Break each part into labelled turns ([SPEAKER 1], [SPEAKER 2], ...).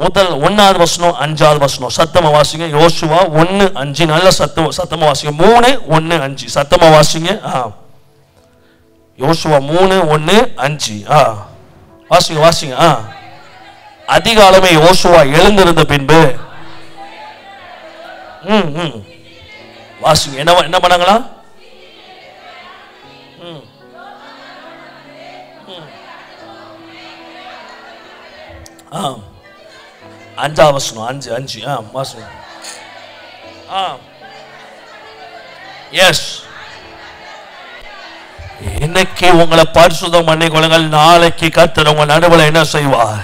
[SPEAKER 1] முதல் 1வது வசனம் 5வது வசனம் சத்தமா வாசிங்க. யோசுவா 1:5 நல்ல சத்தமா வாசிங்க. 3:1-5 சத்தமா வாசிங்க. யோசுவா 3:1-5 வாசிங்க. அதிகாலமே யோசுவா எழுந்திருந்த பின்பு வாசிங்க. என்ன பண்ணாங்களா? அஞ்சாவது வசனம் 5 வாசிங்க. எஸ், இன்னைக்கு உங்களை பரிசுத்தம் பண்ணிக்கொள்ளுங்கள். நாளைக்கு கர்த்தர் உங்க நடுவில் என்ன செய்வார்?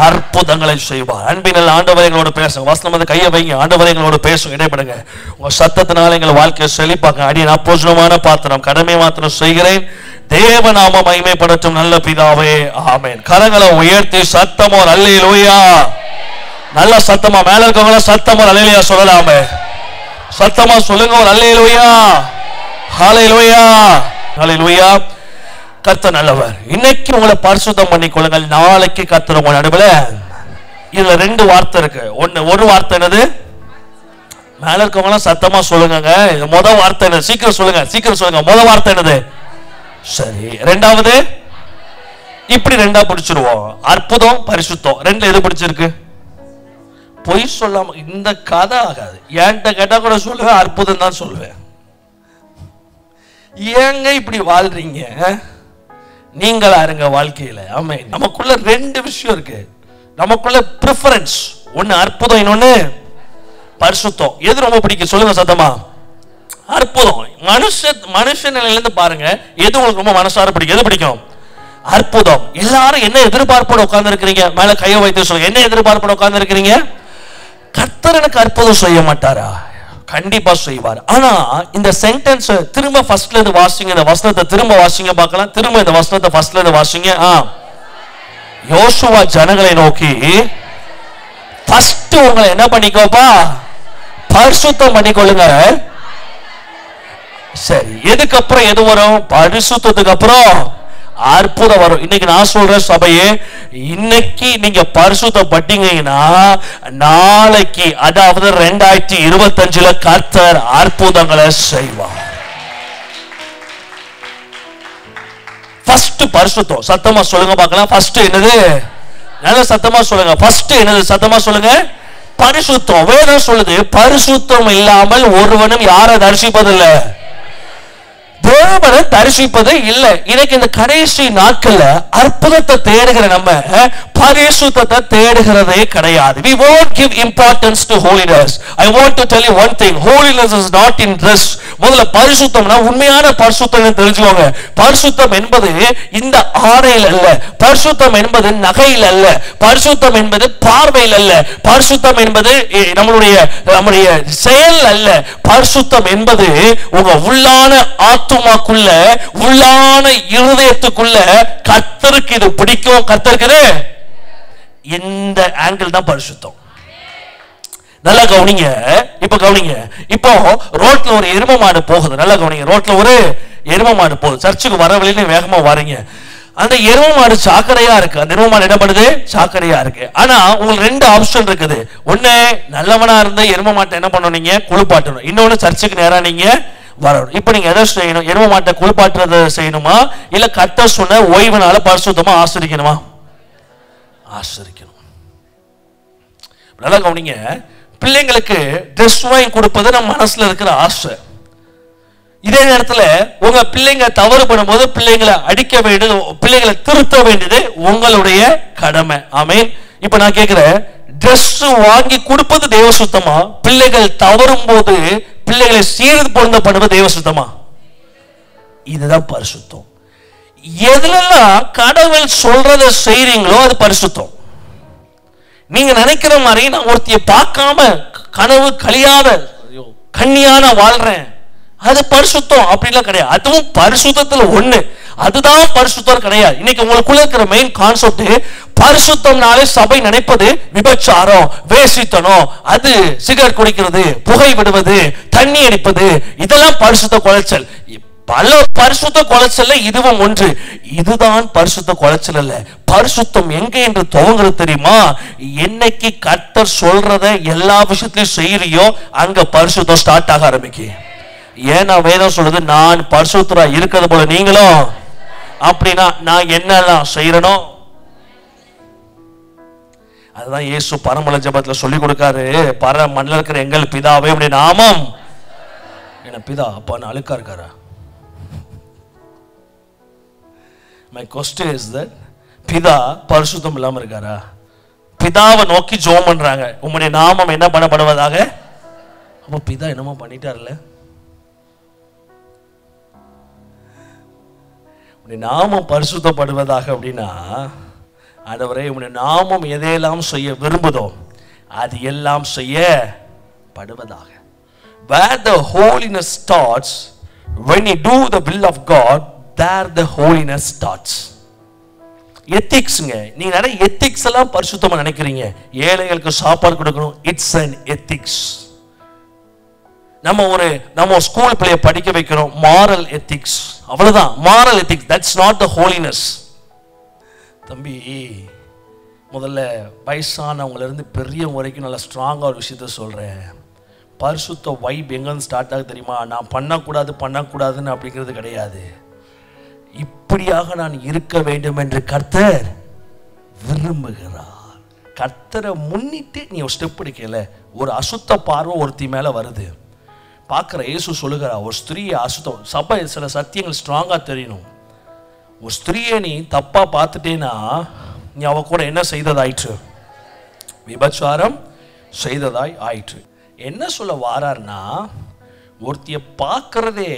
[SPEAKER 1] அற்புதங்களை செய்வார். அன்பினால் ஆண்டவரே எங்களோட பேசுங்க. வசனம் வந்து கையை வைங்க. ஆண்டவரே எங்களோட பேசுங்க. இடைப்படுங்க. உங்க சத்தத்தினால எங்களை வாழ்க்கையை செழிப்பாங்க. அடி நான் போஜனமான பாத்திரம், கடமை மாத்திரம் செய்கிறேன். தேவநாம மகிமைப்படட்டும் நல்ல பிதாவே, ஆமென். கரங்களை உயர்த்தி சத்தமோ அல்லேலூயா, நல்ல சத்தமா மேல இருக்கவங்கள சத்தமோ அல்லேலூயா சொல்லலாமே. சத்தமா சொல்லுங்க ஒரு அல்லேலூயா, ஹல்லேலூயா, ஹல்லேலூயா. கர்த்தர் நல்லவர். இன்னைக்கு உங்களை பரிசுத்தம் பண்ணிக்கொள்ளுங்கள். நாளைக்கு கர்த்தர் உங்க நடுவில். இதுல 2 வார்த்தை இருக்கு. ஒரு வார்த்தை என்னது? மேல இருக்கவங்க சத்தமா சொல்லுங்க. முதல் வார்த்தை என்ன? சீக்கிரம் சொல்லுங்க. முதல் வார்த்தை என்னது? சரி. 2வது இப்படி 2ஆ பிடிச்சிருவோம். அற்புதம், பரிசுத்தம். 2ல எது பிடிச்சிருக்கு? பொய் சொல்லாம இந்த கதை ஆகாது. என்கிட்ட கேட்டா கூட சொல்லுவேன், அற்புதம் தான் சொல்லுவேன். ஏங்க இப்படி வாழ்றீங்க? நீங்களா இருங்க வாழ்க்கையில. ஆமென். நமக்குள்ள 2 விஷயம் இருக்கு. நமக்குள்ள பிரிஃபரன்ஸ். ஒன்னு அற்புதம், இன்னொன்னு பரிசுத்தம். எது ரொம்ப பிடிக்கும் சொல்லுங்க சத்தமா? அற்புதம். மனுஷன் நிலையிலிருந்து பாருங்க, எது உங்களுக்கு ரொம்ப மனசார பிடிக்கும்? எது பிடிக்கும்? அற்புதம். எல்லாரும் என்ன எதிர்பார்ப்போட உட்கார்ந்து இருக்கிறீங்க? மேல கையை வைத்து சொல்லுங்க. என்ன எதிர்பார்ப்போட உட்கார்ந்து இருக்கிறீங்க? கர்த்தர் எனக்கு அற்புதம் செய்ய மாட்டாரா? கண்டிப்பா செய்வார். ஆனா இந்த சென்டென்ஸ் திரும்ப ஃபர்ஸ்ட்ல இருந்து வாசிங்க. இந்த வசனத்தை திரும்ப வாசிங்க பார்க்கலாம். திரும்ப இந்த வசனத்தை ஃபர்ஸ்ட்ல இருந்து வாசிங்க. யோசுவா ஜனங்களை நோக்கி, ஃபர்ஸ்ட் உங்களை என்ன பண்ணிக்கோப்பா? பரிசுத்தம் பண்ணிக்கொள்ளுங்க. சரி, எதுக்கு அப்புறம் எது வரும்? பரிசுத்தத்துக்கு அப்புறம் அற்புதம் வரும். இன்னைக்கு நான் சொல்றேன் சபையே, இன்னைக்கு நீங்க பரிசுத்தம் பட்டீங்கன்னா நாளைக்கு, அதாவது 2025 கர்த்தர் அற்புதங்களை செய்வார். ஃபர்ஸ்ட் பரிசுத்தம். சத்தமா சொல்லுங்க பார்க்கலாம். ஃபர்ஸ்ட் என்னது? நல்ல சத்தமா சொல்லுங்க. ஃபர்ஸ்ட் என்னது? சத்தமா சொல்லுங்க. பரிசுத்தம். வேதம் சொல்லுது, பரிசுத்தம் இல்லாமல் ஒருவனும் யாரை தரிசிப்பதில்லை? தேவனை தரிசிப்பது இல்லை. இன்னைக்கு இந்த கடைசி நாட்கள்ல அற்புதத்தை தேடுகிற நம்ம பரிசுத்தத்தை தேடுகிறதே கிடையாது. We won't give importance to holiness. I want to tell you one thing. Holiness is not in dress. முதல்ல பரிசுத்தம்னா உண்மையான பரிசுத்தம் தெரிஞ்சுக்கோங்க. பரிசுத்தம் என்பது இந்த ஆடையில் அல்ல. பரிசுத்தம் என்பது நகையில் அல்ல. பரிசுத்தம் என்பது பார்வையில் அல்ல. பரிசுத்தம் என்பது நம்முடைய செயல் அல்ல. பரிசுத்தம் என்பது உங்க உள்ளான ஆத்துமாக்குள்ள, உள்ளான இருதயத்துக்குள்ள கர்த்தருக்கு இது பிடிக்கும். கர்த்தருக்கு இந்த ஆங்கிள் தான் பரிசுத்தம். நல்லா கவனிங்க. இப்ப கவனிங்க. இப்போ ரோட்ல ஒரு எருமை மாடு போகுது. நல்லா கவனிங்க. ரோட்ல ஒரு எருமை மாடு போகுது. சர்ச்சுக்கு வர வழியில வேகமா வரீங்க. அந்த எருமை மாடு சாக்கடையா இருக்கு. அந்த எருமை மாடு என்ன பண்ணுது? சாக்கடையா இருக்கு. ஆனா உங்களுக்கு 2 ஆப்ஷன் இருக்குது. ஒண்ணு, நல்லவனா இருந்த எருமை மாட்டை என்ன பண்ணணும்? நீங்க குளிப்பாட்டணும். இன்னொன்னு, சர்ச்சுக்கு நேரா நீங்க வரணும். இப்ப நீங்க எதை செய்யணும்? எருமை மாட்டை குளிப்பாட்டுறத செய்யணுமா, இல்ல கர்த்தர் சொன்ன ஓய்வுனால பரிசுத்தமா ஆசரிக்கணுமா? ஆசரிக்கணும். நல்லா கவனிங்க. பிள்ளைங்களுக்கு ட்ரெஸ் வாங்கி கொடுப்பது நம்ம மனசுல இருக்கிற ஆசை. இதே நேரத்தில் உங்க பிள்ளைங்க தவறு பண்ணும்போது பிள்ளைங்களை அடிக்க வேண்டியது, பிள்ளைங்களை திருத்த வேண்டியது உங்களுடைய கடமை. ஆமென். இப்ப நான் கேட்கிறேன், ட்ரெஸ் வாங்கி கொடுப்பது தேவ சுத்தமா? பிள்ளைகள் தவறும் போது பிள்ளைகளை சீர்து பொருந்த பண்ணுவது தேவ சுத்தமா? இதுதான் பரிசுத்தம். எதுலாம் கடவுள் சொல்றதை செய்றீங்களோ அது பரிசுத்தம். நீங்க நினைக்கிற மாதிரி நான் ஒருத்திய பார்க்காம கனவு கழியாத கண்ணியான வாழ்றேன், அது பரிசுத்தம் அப்படிலாம் கிடையாது. அதுவும் பரிசுத்தத்துல ஒண்ணு. அதுதான் பரிசுத்தம் கிடையாது. இன்னைக்கு உங்களுக்குள்ள இருக்கிற மெயின் கான்செப்ட், பரிசுத்தம்னாலே சபை நினைப்பது விபச்சாரம், வேசித்தனம், அது சிகரெட் குடிக்கிறது, புகை விடுவது, தண்ணி அடிப்பது, இதெல்லாம் பரிசுத்த குலைச்சல். பல பரிசுத்த குலைச்சல்ல இதுவும் ஒன்று. இதுதான் பரிசுத்த குலைச்சல் அல்ல. பரிசுத்தம் எங்க என்று துவங்குறது தெரியுமா? என்னைக்கு கர்த்தர் சொல்றத எல்லா விஷயத்திலையும் செய்யறியோ அங்க பரிசுத்தம் ஸ்டார்ட் ஆக ஆரம்பிக்கு. ஏன்னா வேதம் சொல்றது, நான் பரிசுத்தரா இருக்கிறது போல நீங்களும். அப்படின்னா நான் என்னெல்லாம் செய்யறனோ அதுதான் இயேசு பரமல ஜெபத்துல சொல்லி கொடுக்காரு. மண்ணில் இருக்கிற எங்கள் பிதாவே அப்படி நாமம். என்ன பிதா அப்பா அழுக்கா இருக்காரா? My question is that பிதா பரிசுத்தம் இல்லாம இருக்காரா? பிதாவை நோக்கி ஜெபம் பண்றாங்க, உம்முடைய நாமம் என்ன பண்ணப்படுவதாக. அப்ப பிதா என்னமோ பண்ணிட்டார்ல. உம்முடைய நாமம் பரிசுத்தப்படுவதாக அப்படின்னா, ஆண்டவரே உம்முடைய நாமம் எதையெல்லாம் செய்ய விரும்புதோ அது எல்லாம் செய்யப்படுவதாக. Where the holiness starts, when you do the will of God, there the holiness starts. எத்திக்ஸ்ங்க, நீங்க நிறைய எத்திக்ஸ் எல்லாம் பரிசுத்தமா நினைக்கிறீங்க. ஏழைகளுக்கு சாப்பாடு கொடுக்கணும், இட்ஸ் an ethics. நம்ம ஸ்கூல் பிள்ளைய படிக்க வைக்கிறோம், moral ethics. அவ்வளவுதான் moral ethics. That's not the holiness. தம்பி, முதல்ல வயசானவங்கள இருந்து பெரியவங்க வரைக்கும் நல்லா ஸ்ட்ராங்கா ஒரு விஷயத்த சொல்றேன். பரிசுத்த வைப் எங்கன்னு ஸ்டார்ட் ஆகுது தெரியுமா? நான் பண்ணக்கூடாதுன்னு அப்படிங்கிறது கிடையாது. இப்படியாக நான் இருக்க வேண்டும் என்று கர்த்தர் விரும்புகிறார். கர்த்தரை முன்னிட்டு நீ ஒரு ஸ்டெப் எடுக்கல. ஒரு அசுத்த பார்வை ஒருத்தி மேல வருது, பார்க்குற இயேசு சொல்லுகிறா, ஒரு ஸ்திரீயை அசுத்தம். சபை சில சத்தியங்கள் ஸ்ட்ராங்கா தெரியணும். ஒரு ஸ்திரீயை நீ தப்பா பார்த்துட்டேன்னா நீ அவ கூட என்ன செய்ததாயிற்று? விபச்சாரம் செய்ததாய் ஆயிற்று. என்ன சொல்ல வாரார்னா, ஒருத்திய பார்க்கறதே,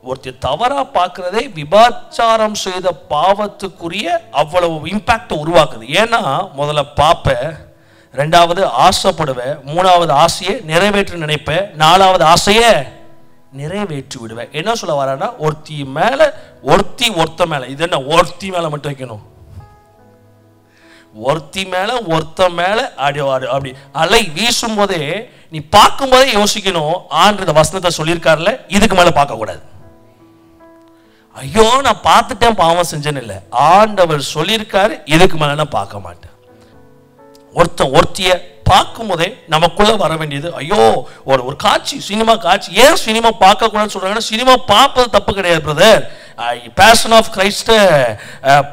[SPEAKER 1] ஒருத்திய தவறா பார்க்கறதே விபச்சாரம் செய்த பாவத்துக்குரிய அவ்வளவு இம்பாக்ட் உருவாக்குது. ஏன்னா முதல்ல பாப்ப, ரெண்டாவது ஆசைப்படுவேன், மூணாவது ஆசையை நிறைவேற்ற நினைப்பேன், நாலாவது ஆசையை நிறைவேற்றி விடுவேன். என்ன சொல்ல வரானா, ஒருத்தி மேல ஒருத்த மேல, இது என்ன ஒருத்தி மேல மட்டும் வைக்கணும், ஒருத்தி மேல ஒருத்த மேல அப்படி அலை வீசும் போதே நீ பார்க்கும் போதே யோசிக்கணும், ஆண்டு வசனத்தை சொல்லியிருக்காருல, இதுக்கு மேல பார்க்க கூடாது. ஐயோ நான் பார்த்துட்டேன் பாவம் செஞ்சேன்னு இல்லை, ஆண்டவர் சொல்லியிருக்காரு, இதுக்கு மேல நான் பார்க்க மாட்டேன். ஒருத்திய பார்க்கும் போதே நமக்குள்ள வர வேண்டியது, ஐயோ ஒரு காட்சி, சினிமா காட்சி. ஏன் சினிமா பார்க்க கூடாதுன்னு சொல்றாங்கன்னா, சினிமா பார்ப்பது தப்பு கிடையாது பிரதர். பேஷன் ஆஃப் கிரைஸ்ட்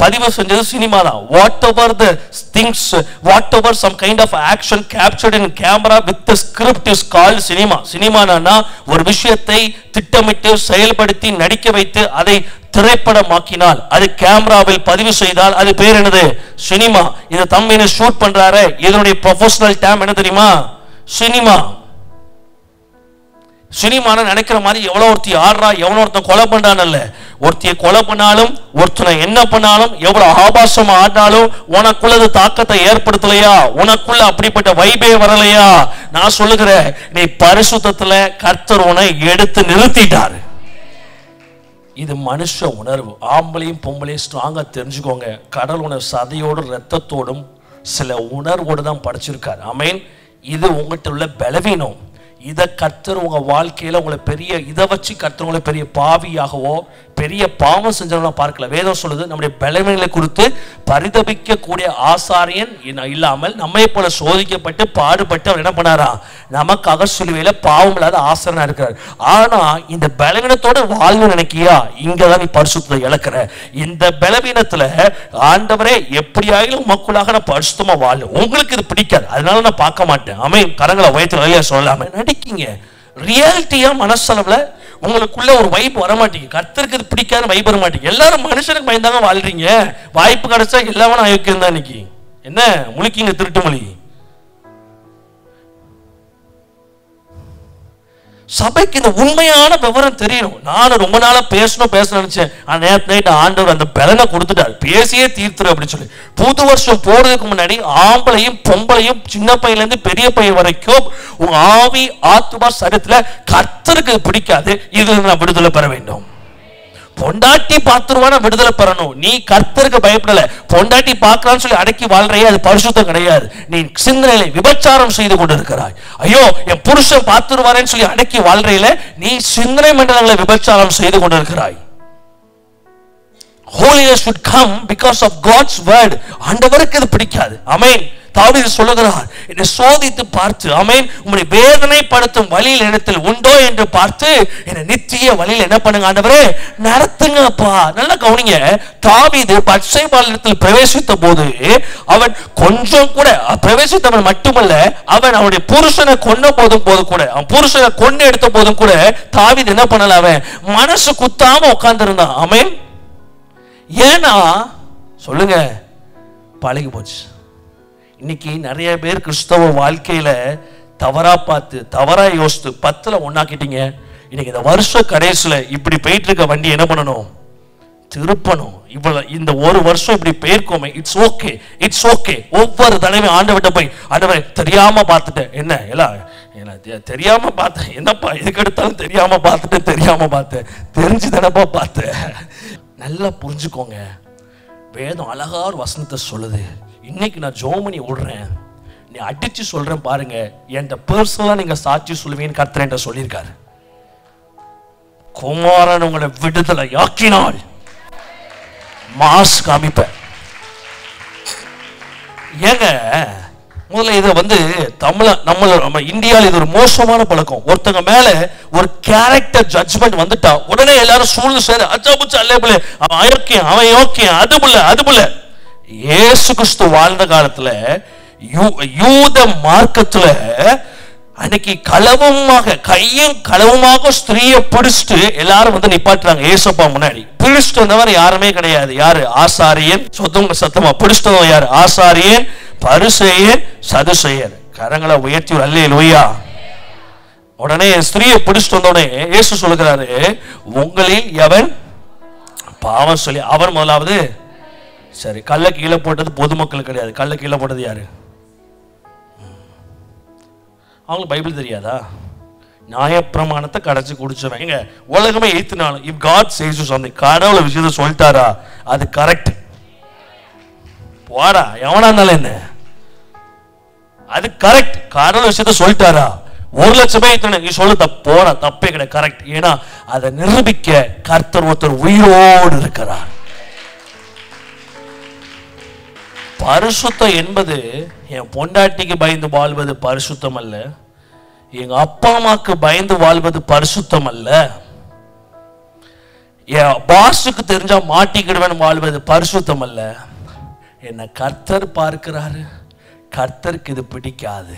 [SPEAKER 1] பதிவு செஞ்சது சினிமா தான். Whatever the things, whatever some kind of action captured in camera with the script is called cinema. சினிமானா ஒரு விஷயத்தை திட்டமிட்டு செயல்படுத்தி நடிக்க வைத்து அதை திரைப்படமாக்கினால், அது கேமராவில் பதிவு செய்தால் அது பேர் என்னது? சினிமா. இந்த தம்பியை ஷூட் பண்றாரு, இதனுடைய ப்ரொஃபஷனல் டேம் என்ன தெரியுமா? சினிமா. சினிமான நினைக்கிற மாதிரி எவ்வளவு ஒருத்தி ஆடுறா, எவனோ ஒருத்தன் கொலை பண்றான் அல்ல. ஒருத்தியை கொலை பண்ணாலும், ஒருத்தனை என்ன பண்ணாலும், எவ்வளவு ஆபாசமா ஆடினாலும் உனக்குள்ளது தாக்கத்தை ஏற்படுத்தலையா? உனக்குள்ள அப்படிப்பட்ட வைபே வரலையா? நான் சொல்லுகிறேன், நீ பரிசுத்தத்துல கர்த்தர் உன்னை எடுத்து நிறுத்திட்டாரு. இது மனுஷ உணர்வு. ஆம்பளையும் பொம்பளையும் ஸ்ட்ராங்கா தெரிஞ்சுக்கோங்க. கடல் உணர்வு சதையோடும் ரத்தத்தோடும் சில உணர்வோடு தான் படைச்சிருக்காரு. ஆமென். இது உங்கள்கிட்ட உள்ள பலவீனம். இதை கர்த்தர் உங்க வாழ்க்கையில உங்களை பெரிய, இதை வச்சு கர்த்தர் உங்களை பெரிய பாவியாகவோ பெரிய பாவம் செஞ்சவங்கள பார்க்கல. வேதம் சொல்லுது, நம்முடைய பலவீனங்களை குறித்து பரிதபிக்க கூடிய ஆசாரியன் இல்லாமல் நம்மை போல சோதிக்கப்பட்டு பாடுபட்டு அவர் என்ன பண்ணாரா? நமக்காக சிலுவையில பாவம் இல்லாத ஆசாரியனா இருக்கிறார். ஆனா இந்த பலவீனத்தோட வாழ்வு நினைக்கியா, இங்கதான் நீ பரிசுத்தத்தை இழக்கிற. இந்த பலவீனத்துல ஆண்டவரே எப்படியாயிலும் மக்களாக நான் பரிசுத்தமா வாழ, உங்களுக்கு இது பிடிக்காது, அதனால நான் பார்க்க மாட்டேன். ஆமென். கரங்களை வயத்துல சொல்லாம நடிக்கீங்க. ரியாலிட்டியா மனசளவுல உங்களுக்குள்ள ஒரு வைப் வர மாட்டீங்க. கர்த்தருக்கு இது பிடிக்காத வைப் வர மாட்டீங்க. எல்லாரும் மனுஷனுக்கு பயந்தாங்க வாழ்றீங்க. வாய்ப்பு கிடைச்சா எல்லாமே நான் யோக்கியம் தான். இன்னைக்கு என்ன முழிக்கீங்க? திருட்டு மொழி. சபைக்கு இந்த உண்மையான விவரம் தெரியணும். நானும் ரொம்ப நாளா பேசணும் நினைச்சேன். நேற்று நைட்டு ஆண்டவர் அந்த பலனை கொடுத்துட்டார். பேசியே தீர்த்துரு அப்படின்னு சொல்லி. புது வருஷம் போறதுக்கு முன்னாடி ஆம்பளையும் பொம்பளையும் சின்ன பையன்ல இருந்து பெரிய பையன் வரைக்கும் உங்க ஆவி ஆத்துமா சரீரத்துல கர்த்தருக்கு பிடிக்காது, இதுல நான் விடுதலை பெற வேண்டும். பொண்டாட்டி பார்த்துருவான விடுதலை பெறணும். நீ கர்த்தருக்கு பயப்படல, பொண்டாட்டி பார்க்கறான்னு சொல்லி அடக்கி வாழ்றையே, அது பரிசுத்தம் கிடையாது. நீ சிந்தனையில விபச்சாரம் செய்து கொண்டிருக்கிறாய். ஐயோ என் புருஷன் பார்த்துருவாரேன்னு சொல்லி அடக்கி வாழ்றையில நீ சிந்தனை மண்டலங்களை விபச்சாரம் செய்து கொண்டிருக்கிறாய். Holiness should come because of God's word. ஆண்டவருக்கு இது பிடிக்காது. ஆமென். தாவீது சொல்லுகிறார், என்னை சோதித்து பார்த்து, ஆமென், உம்முடைய வேதனைப்படுத்தும் வழியில் இடத்தில் உண்டோ என்று பார்த்து என்னை நித்திய வழியில் என்ன பண்ணுங்க ஆண்டவரே, நடத்துங்கப்பா. நல்லா கவனிங்க, தாவீது பத்சேபாளிடத்தில் பிரவேசித்த போது அவன் கொஞ்சம் கூட பிரவேசித்தவன் மட்டுமல்ல, அவன் அவனுடைய புருஷனை கொன்ன போதும் கூட, அவன் புருஷனை கொண்டு எடுத்த போதும் கூட தாவீது என்ன பண்ணல, அவன் மனசு குத்தாம உட்கார்ந்து இருந்தான். ஆமென். ஏன்னா சொல்லுங்க, பழகி போச்சு. இன்னைக்கு நிறைய பேர் கிறிஸ்தவ வாழ்க்கையில தவறா பார்த்து தவறா யோசித்து 10ல் 1ஆக்கிட்டீங்க. இன்னைக்கு இந்த வருஷ கடைசியில இப்படி போயிட்டு இருக்க வண்டி என்ன பண்ணணும், திருப்பணும். இவ்வளவு இந்த ஒரு வருஷம் இப்படி போயிருக்கோமே, இட்ஸ் ஓகே, இட்ஸ் ஓகே. ஒவ்வொரு தடவையும் ஆண்டவர்கிட்ட போய், ஆண்டவரே தெரியாம பார்த்துட்டேன், என்ன எல்லாம் தெரியாம பார்த்தேன், என்னப்பா எதுக்கு எடுத்தாலும் தெரியாம பார்த்தேன், தெரிஞ்சு தானப்பா பார்த்தேன். நல்லா புரிஞ்சுக்கோங்க, வேதம் அழகா ஒரு வசனத்தை சொல்லுது. இன்னைக்கு நான் ஜோமனி விடுறேன், நீ அடிச்சு சொல்றேன் பாருங்க, என்கிட்ட பர்சனலா நீங்க சாட்சி சொல்லுவீங்கன்னு கர்த்தர் என்கிட்ட சொல்லியிருக்காரு. குமாரன் உங்களை விடுதலை ஆக்கினால் மாஸ் காமிப்ப. ஏங்க முதல்ல இதை நம்ம இந்தியாவில் இது ஒரு மோசமான பழக்கம். ஒருத்தங்க மேல ஒரு கேரக்டர் ஜட்ஜ்மெண்ட் வந்துட்டா உடனே எல்லாரும் சூழ்ந்து சேர அச்சாபுச்சா அல்ல புள்ள, அவன் யோக்கியம், அவன் யோக்கியம், அது புள்ள. இயேசு கிறிஸ்து வாழ்ந்த காலத்துல யூத மார்க்கத்துல அன்னைக்கு கையும் களவுமாக ஸ்திரீயை பிடிச்சிட்டு எல்லாரும் வந்து நிப்பாட்டுறாங்க ஏசப்பா முன்னாடி. பிடிச்சிட்டு வந்தவர் யாருமே கிடையாது. யாரு? ஆசாரியன். சத்தமா பிடிச்சிட்டு யாரு? ஆசாரியன், பரிசேயன், சதுசேயர். கரங்களை உயர்த்தி அல்லேலூயா. உடனே ஸ்திரீயை பிடிச்சிட்டு வந்த உடனே இயேசு சொல்லுகிறாரு, உங்களில் எவன் பாவம் சொல்லி அவர் முதலாவது. சரி, கல்ல கீழே போட்டது பொதுமக்கள் கிடையாது, கல்ல கீழே போட்டது யாரு? அவங்களுக்கு பைபிள் தெரியாதா? நியாயப்பிரமாணத்தை கடைச்சி குடிச்சவன். எங்க உலகமே ஏத்துனாலும் if God says you something, கடவுளை விஷயத்தை சொல்லிட்டாரா அது கரெக்ட். போடா எவனா இருந்தாலும் என்ன, அது கரெக்ட். கடவுள் விஷயத்தை சொல்லிட்டாரா, 1,00,000 பேர் நீ சொல்ல போடா, தப்பே கிடையாது, கரெக்ட். ஏன்னா அதை நிரூபிக்க கர்த்தர் ஒருத்தர் உயிரோடு இருக்கிறார். பரிசுத்தம் என்பது என் பொண்டாட்டிக்கு பயந்து வாழ்வது பரிசுத்தம் அல்ல, எங்க அப்பா அம்மாக்கு பயந்து வாழ்வது பரிசுத்தம் அல்ல, என் பாஸுக்கு தெரிஞ்சா மாட்டிக்கிடுவேன் வாழ்வது பரிசுத்தம் அல்ல. என்ன கர்த்தர் பார்க்கிறாரு, கர்த்தருக்கு இது பிடிக்காது.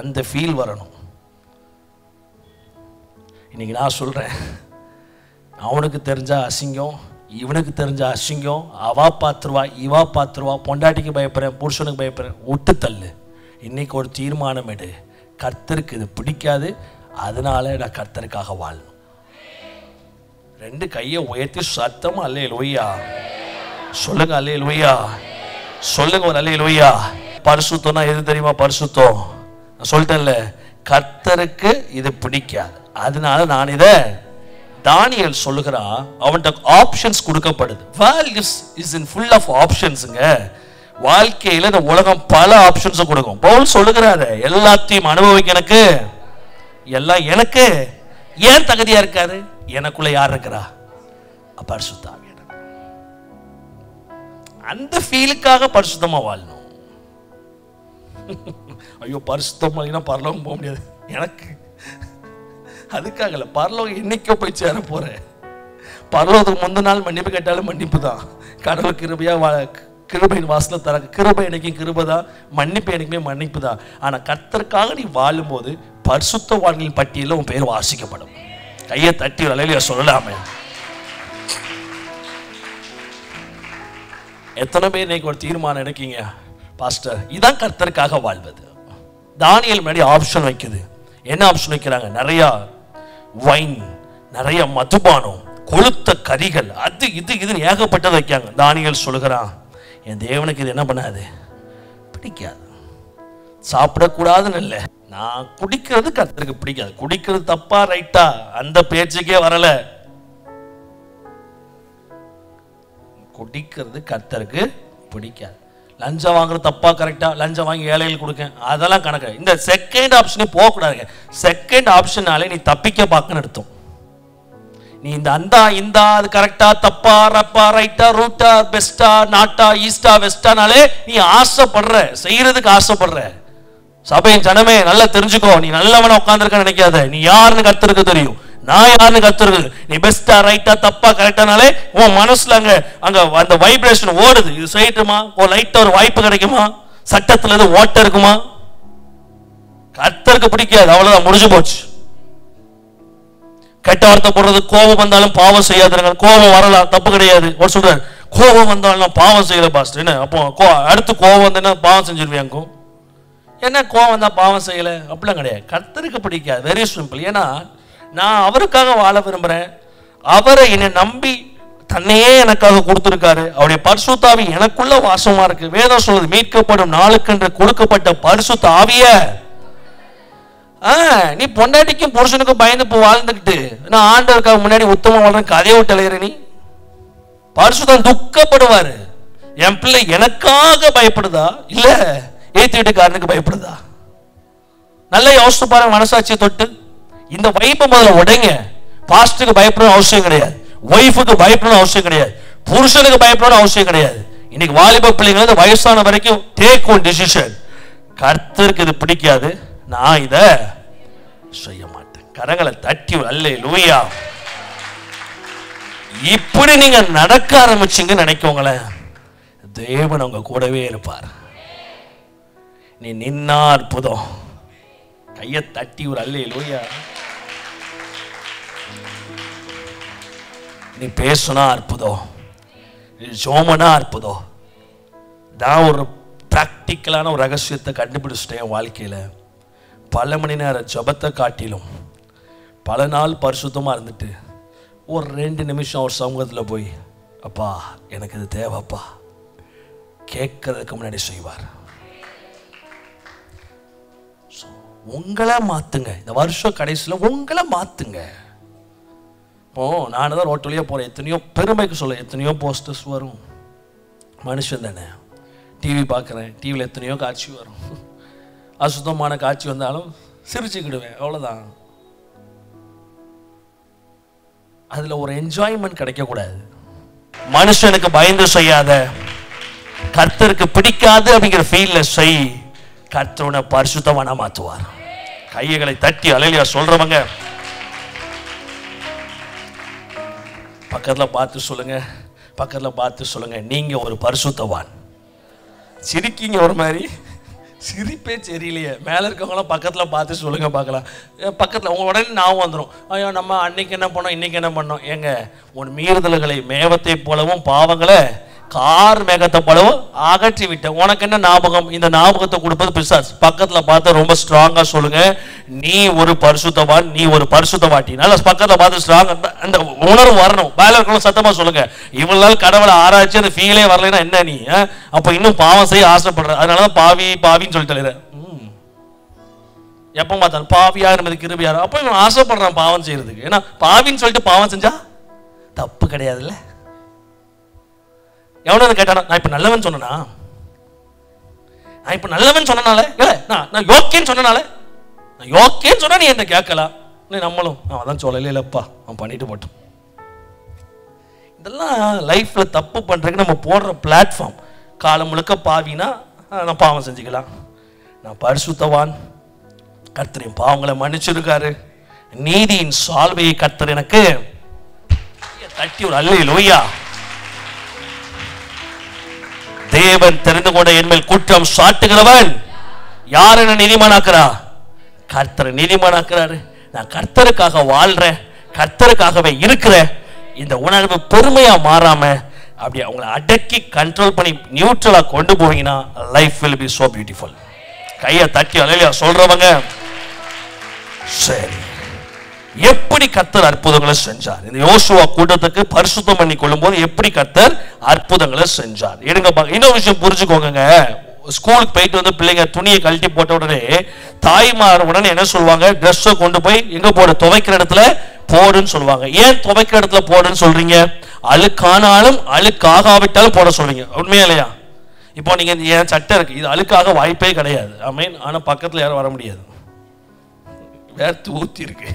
[SPEAKER 1] அந்த ஃபீல் வரணும். இன்னைக்கு நான் சொல்றேன், அவனுக்கு தெரிஞ்சா அசிங்கம், இவனுக்கு தெரிஞ்ச அசிங்கம், அவா பாத்துருவா, இவா பாத்துருவா, பொண்டாட்டிக்கு பயப்படுறேன், புருஷனுக்கு பயப்படுறேன், விட்டு தள்ளு. இன்னைக்கு ஒரு தீர்மானம் எடு, கர்த்தருக்கு இது பிடிக்காது, அதனால நான் கர்த்தருக்காக வாழணும். 2 கையை உயர்த்தி சத்தமா அல்லேலூயா சொல்லுங்க, அல்லேலூயா சொல்லுங்க, ஒரு அல்லேலூயா. பரிசுத்தம்னா எது தெரியுமா? பரிசுத்தம் நான் சொல்லிட்டேன்ல, கர்த்தருக்கு இது பிடிக்காது, அதனால நான் இதை. தானியேல் சொல்லுகிறான், அவன்கிட்ட ஆப்ஷன்ஸ் கொடுக்கப்படுது. World is in full of ஆப்ஷன்ஸ்ங்க. வாழ்க்கையில இந்த உலகம் பல ஆப்ஷன்ஸ் கொடுக்கும். பவுல் சொல்லுகிறாரு, எல்லாத்தையும் அனுபவிக்க எனக்கு எல்லாம் எனக்கு ஏன் தகுதியா இருக்காரு? எனக்குள்ள யார் இருக்கிறா? பரிசுத்த ஆவியானவர். அந்த ஃபீலுக்காக பரிசுத்தமா வாழணும். ஐயோ பரிசுத்தமா பரலோகம் போக முடியாது எனக்கு, அதுக்காக இல்லை. பரலோகம் என்னைக்கோ போய் சேர போறேன். பரலோகத்துக்கு முந்த நாள் மன்னிப்பு கேட்டாலும் மன்னிப்பு தான். கடவுள் கிருபையா கிருபையின் வாசல தர, கிருபை என்னைக்கும் கிருபை தான், மன்னிப்பு என்னைக்குமே மன்னிப்பு தான். ஆனா கர்த்தருக்காக நீ வாழும் போது பரிசுத்தவான்களின் பட்டியலில் உன் பேர் வாசிக்கப்படும். கையை தட்டி அல்லேலூயா சொல்லலாமே. எத்தனை பேர் இன்னைக்கு ஒரு தீர்மானம் எடுக்கீங்க, பாஸ்டர் இதான் கர்த்தருக்காக வாழ்வது? தானியேல் முன்னாடி ஆப்ஷன் வைக்குது. என்ன ஆப்ஷன் வைக்கிறாங்க? நிறைய வைன், நிறைய மதுபானம், கொளுத்த கரிகள், அது இது ஏகப்பட்டது வைக்காங்க. தானியேல் சொல்லுகிறான், என் தேவனுக்கு இது என்ன பண்ணாது, பிடிக்காது. சாப்பிடக்கூடாதுன்னு இல்லை, நான் குடிக்கிறது கர்த்தருக்கு பிடிக்காது. குடிக்கிறது தப்பா ரைட்டா அந்த பேச்சுக்கே வரல. குடிக்கிறது கர்த்தருக்கு பிடிக்காது. லஞ்சம் வாங்குறது தப்பா கரெக்டா? லஞ்சம் வாங்கி ஏழைகள் கொடுக்க, அதெல்லாம் கணக்கு. இந்த செகண்ட் ஆப்ஷனே போகக்கூடாதுங்க. செகண்ட் ஆப்ஷனாலே நீ தப்பிக்க பார்க்கன்னு அர்த்தம். நீ இந்த அது கரெக்டா தப்பா ரப்பா ரைட்டா ரூட்டா பெஸ்டா நாட்டா ஈஸ்டா வெஸ்டானாலே நீ ஆசைப்படுற, செய்யறதுக்கு ஆசைப்படுற. சபையின் ஜனமே நல்லா தெரிஞ்சுக்கோ, நீ நல்லவன உட்கார்ந்துருக்க நினைக்காத. நீ யாருன்னு கர்த்தருக்கு தெரியும், நான் யாருன்னு கர்த்தருக்கு. நீ பெஸ்டா ரைட்டா தப்பா கரெக்டானாலே உன் மனசுல அங்க அந்த வைப்ரேஷன் ஓடுது. இது செய்யட்டுமா, ஒரு லைட்டா ஒரு வாய்ப்பு கிடைக்குமா, சட்டத்துல இருந்து ஓட்ட இருக்குமா? கர்த்தருக்கு பிடிக்காது, அவ்வளவுதான், முடிஞ்சு போச்சு. கெட்ட வார்த்தை போடுறது, கோபம் வந்தாலும் பாவம் செய்யாதுங்க. கோபம் வரலாம், தப்பு கிடையாது. ஒரு சொல்றாரு, கோபம் வந்தாலும் பாவம் செய்யல பாஸ்டர். என்ன அப்போ அடுத்து கோபம் வந்தா பாவம் செஞ்சிருவியாங்க? என்ன கோபம் வந்தா பாவம் செய்யல? அப்படிலாம் கிடையாது. கர்த்தருக்கு பிடிக்காது. Very simple. ஏன்னா நான் அவருக்காக வாழ விரும்புறேன். அவரை என்னை நம்பி தன்னையே எனக்காக கொடுத்திருக்காரு. அவருடைய பரிசுத்த ஆவி எனக்குள்ள வாசமா இருக்கு. வேதம் சொல்றது, மீட்கப்படும் நாளுக்கென்று கொடுக்கப்பட்ட பரிசுத்த ஆவிய நீ பொண்டாட்டிக்கும் புருஷனுக்கும் பயந்து போ வாழ்ந்துக்கிட்டு நான் ஆண்டவருக்காக முன்னாடி உத்தமம் வாழ்றேன் கதையை விட்டு அலையிற நீ. பரிசுத்தம் துக்கப்படுவாரு. என் பிள்ளை எனக்காக பயப்படுதா இல்ல ஏத்தி வீட்டுக்காரனுக்கு பயப்படுதா? நல்லா யோசிச்சு பாருங்க, மனசாட்சியை தொட்டு. இந்த வைப்பை முதல்ல உடைங்க. பாஸ்டருக்கு பயப்படணும் அவசியம் கிடையாது, ஒய்ஃபுக்கு பயப்படணும் அவசியம் கிடையாது, புருஷனுக்கு பயப்படணும் அவசியம் கிடையாது. இன்னைக்கு வாலிப பிள்ளைங்க வயசான வரைக்கும் டேக் ஒன் டிசிஷன். கர்த்தருக்கு இது பிடிக்காது, நான் இத செய்ய மாட்டேன். கரங்களை தட்டி அல்லேலூயா. இப்படி நீங்க நடக்க ஆரம்பிச்சீங்க நினைக்கோங்களேன், தேவன் உங்க கூடவே இருப்பார். நீ நின்னா அற்புதம். கையை தட்டி ஒரு அல்லேலூயா. நீ பேசுனா அற்புதம், நீ ஜோமனா அற்புதம். நான் ஒரு பிராக்டிக்கலான ஒரு ரகசியத்தை கண்டுபிடிச்சிட்டேன் வாழ்க்கையில. பல மணி நேர ஜபத்தை காட்டிலும் பல நாள் பரிசுத்தமா இருந்துட்டு ஒரு 2 நிமிஷம் ஒரு சமூகத்தில் போய், அப்பா எனக்கு இது தேவைப்பா, கேட்கறதுக்கு முன்னாடி செய்வார். உங்களை மாத்துங்க. இந்த வருஷம் கடைசியில் உங்களை மாத்துங்க. இப்போ நான் தான் ரோட்டு வழியா போறேன், எத்தனையோ பெருமைக்கு சொல்ல எத்தனையோ போஸ்டர்ஸ் வரும். மனுஷன் தானே, டிவி பார்க்குறேன், டிவியில் எத்தனையோ காட்சி வரும். அசுத்தமான காட்சி வந்தாலும் சிரிச்சுக்கிடுவேன், அவ்வளோதான். அதில் ஒரு என்ஜாய்மெண்ட் கிடைக்கக்கூடாது. மனுஷனுக்கு பயந்து செய்யாத, கர்த்தருக்கு பிடிக்காது அப்படிங்கிற ஃபீல்ல செய். கர்த்தரோட பரிசுத்தமான மாற்றுவார். கைகளை தட்டி அலையிலையா சொல்றவங்க பக்கத்தில் பார்த்து சொல்லுங்க, பக்கத்தில் பார்த்து சொல்லுங்க, நீங்க ஒரு பரிசுத்தவான். சிரிக்கீங்க ஒரு மாதிரி, சிரிப்பே சரியில்லையே. மேலே இருக்கவங்களாம் பக்கத்தில் பார்த்து சொல்லுங்க பார்க்கலாம். பக்கத்தில் உங்க உடனே ஞாபகம் வந்துடும், ஐயோ நம்ம அன்னைக்கு என்ன பண்ணோம் இன்னைக்கு என்ன பண்ணோம். ஏங்க, உன் மீறுதல்களை மேகத்தை போலவும் பாவங்களை கார் மேகத்தை போலவும் அகற்றி விட்ட. உனக்கு என்ன ஞாபகம்? இந்த ஞாபகத்தை கொடுப்பது பிசாசு. பக்கத்தில் பார்த்து ரொம்ப ஸ்ட்ராங்கா சொல்லுங்க, நீ ஒரு பரிசுத்தவான், நீ ஒரு பரிசுத்தவாட்டி. நல்லா பக்கத்தில் பார்த்து ஸ்ட்ராங் அந்த உணர்வு வரணும். மேலே இருக்கணும், சத்தமா சொல்லுங்க. இவ்வளவு நாள் கடவுளை ஆராய்ச்சி அந்த ஃபீலே வரலைன்னா என்ன நீ? அப்ப இன்னும் பாவம் செய்ய ஆசைப்படுற. அதனாலதான் பாவி பாவின்னு சொல்லிட்டு எப்ப பார்த்தாலும் பாவியா இருந்தது கிருபியார். அப்ப இவன் ஆசைப்படுறான் பாவம் செய்யறதுக்கு. ஏன்னா பாவின்னு சொல்லிட்டு பாவம் செஞ்சா தப்பு கிடையாதுல்ல. எவனு கேட்டானா, நான் இப்ப நல்லவன் சொன்னா, நான் இப்ப நல்லவன் சொன்னனால இல்ல, நான் யோக்கியன்னு சொன்னனால, நான் யோக்கியன்னு சொன்னா நீ என்ன கேட்கலாம். நம்மளும் அவன் சொல்லல இல்லப்பா, அவன் பண்ணிட்டு போட்டோம். இதெல்லாம் லைஃப்ல தப்பு பண்றதுக்கு நம்ம போடுற பிளாட்ஃபார்ம். காலம் முழுக்க பாவினா நான் பாவம் செஞ்சுக்கலாம், நான் பரிசுத்தவான், கர்த்தரின் பாவங்களை மன்னிச்சிருக்காரு, நீதியின் சால்வையை கர்த்தர் எனக்கு தட்டி ஒரு அல்லேலூயா. தேவன் தெரிந்து கொண்ட என்மேல் குற்றம் சாட்டுகிறவன் யார்? என்ன நீதிமானாக்குறா? கர்த்தரை நீதிமானாக்குறாரு. நான் கர்த்தருக்காக வாழ்றேன், கர்த்தருக்காகவே இருக்கிறேன். இந்த உணர்வு பெருமையா மாறாம அப்படி அவங்களை அடக்கி கண்ட்ரோல் பண்ணி நியூட்ரலா கொண்டு போவீங்கன்னா life will be so beautiful. கையை தட்டி அல்லேலூயா சொல்றவங்க. சரி, எப்படி கர்த்தர் அற்புதங்களை செஞ்சார்? இந்த யோசுவா கூட்டத்துக்கு பரிசுத்தம் பண்ணி கொள்ளும் போது எப்படி கர்த்தர் அற்புதங்களை செஞ்சார்? எடுங்க இன்னொரு விஷயம் புரிஞ்சுக்கோங்க. ஸ்கூலுக்கு போயிட்டு வந்து பிள்ளைங்க துணியை கழட்டி போட்ட உடனே தாய்மார் உடனே என்ன சொல்லுவாங்க? ட்ரெஸ்ஸை கொண்டு போய் எங்க போடு? துவைக்கிற இடத்துல போடுன்னு சொல்லுவாங்க. ஏன் துவைக்கிற இடத்துல போடுன்னு சொல்றீங்க? அழுக்கானாலும் அழுக்காகாவிட்டாலும் போட சொல்லுவீங்க. உண்மையா இல்லையா? இப்போ நீங்க என் சட்டை இருக்கு, இது அழுக்காக வாய்ப்பே கிடையாது. ஆமீன். ஆனா பக்கத்துல யாரும் வர முடியாது, வேர்த்து ஊத்தி இருக்கு.